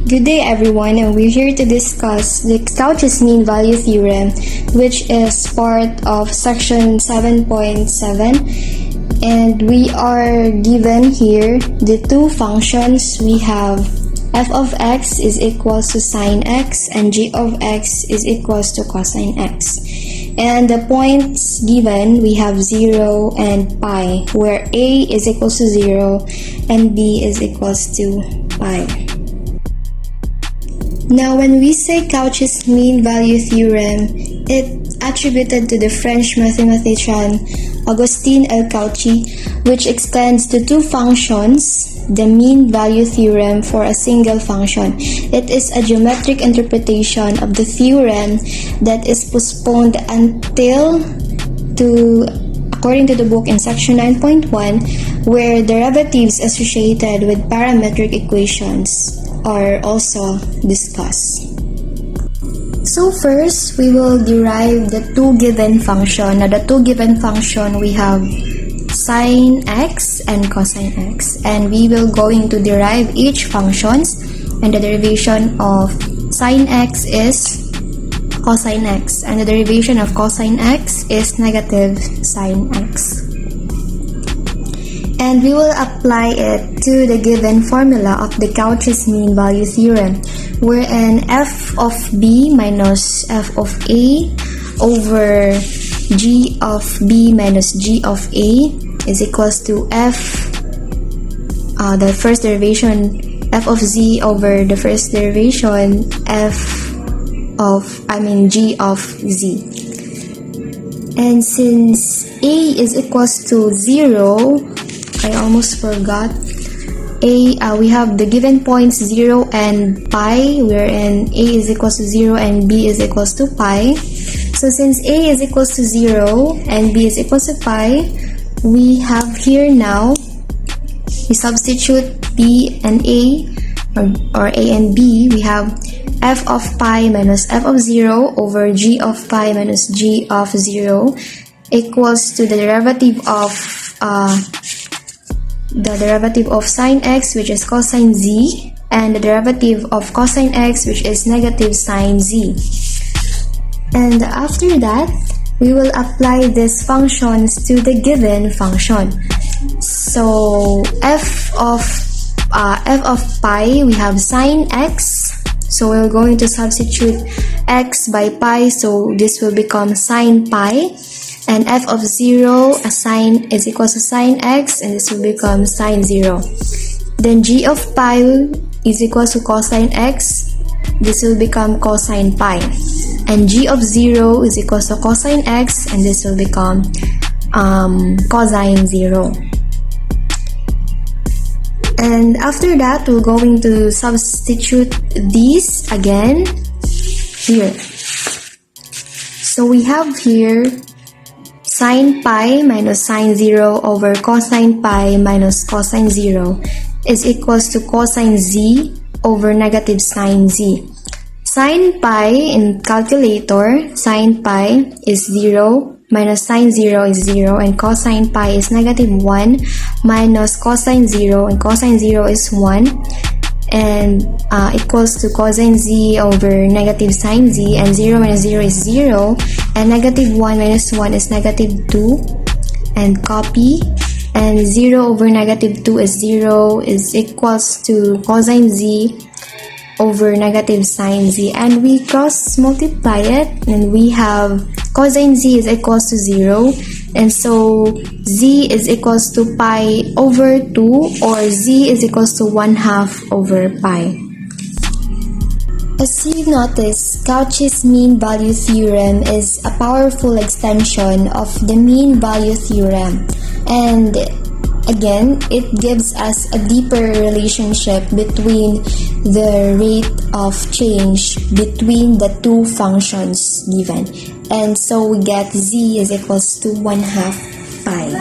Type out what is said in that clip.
Good day everyone, and we're here to discuss the Cauchy's mean value theorem, which is part of section 7.7, and we are given here the two functions. We have f of x is equals to sine x and g of x is equals to cosine x. And the points given, we have 0 and pi, where a is equals to 0 and b is equals to pi. Now, when we say Cauchy's mean value theorem, it's attributed to the French mathematician Augustin L. Cauchy, which extends to two functions, the mean value theorem for a single function. It is a geometric interpretation of the theorem that is postponed until according to the book in section 9.1, where derivatives associated with parametric equations are also discussed. So first, we will derive the two given function. Now, the two given function, we have sine x and cosine x, and we will going to derive each functions, and the derivation of sine x is cosine x, and the derivation of cosine x is negative sine x. And we will apply it to the given formula of the Cauchy's mean value theorem, wherein f of b minus f of a over g of b minus g of a is equals to the first derivation f of z over the first derivation g of z. And since a is equals to 0, I almost forgot. We have the given points 0 and pi, wherein a is equals to 0 and b is equals to pi. So since a is equals to 0 and b is equals to pi, we have here now, we substitute b and a, or a and b. We have f of pi minus f of 0 over g of pi minus g of 0 equals to the derivative of sine x, which is cosine z, and the derivative of cosine x, which is negative sine z. And after that, we will apply these functions to the given function. So f of pi, we have sine x, so we're going to substitute x by pi, so this will become sine pi. And f of 0, a sine is equals to sine x, and this will become sine 0. Then g of pi is equals to cosine x, this will become cosine pi. And g of 0 is equals to cosine x, and this will become cosine 0. And after that, we're going to substitute these again here. So we have here sine pi minus sine 0 over cosine pi minus cosine 0 is equals to cosine z over negative sine z. Sine pi in calculator, sine pi is 0 minus sine 0 is 0, and cosine pi is negative 1 minus cosine 0, and cosine 0 is 1, and equals to cosine z over negative sine z, and 0 minus 0 is 0, and negative 1 minus 1 is negative 2, and copy, and 0 over negative 2 is 0 is equals to cosine z over negative sine z, and we cross multiply it, and we have cosine z is equals to 0, and so z is equals to pi over 2, or z is equals to 1/2 over pi. As you notice, Cauchy's mean value theorem is a powerful extension of the mean value theorem, and again, it gives us a deeper relationship between the rate of change between the two functions given, and so we get z is equals to 1/2 pi.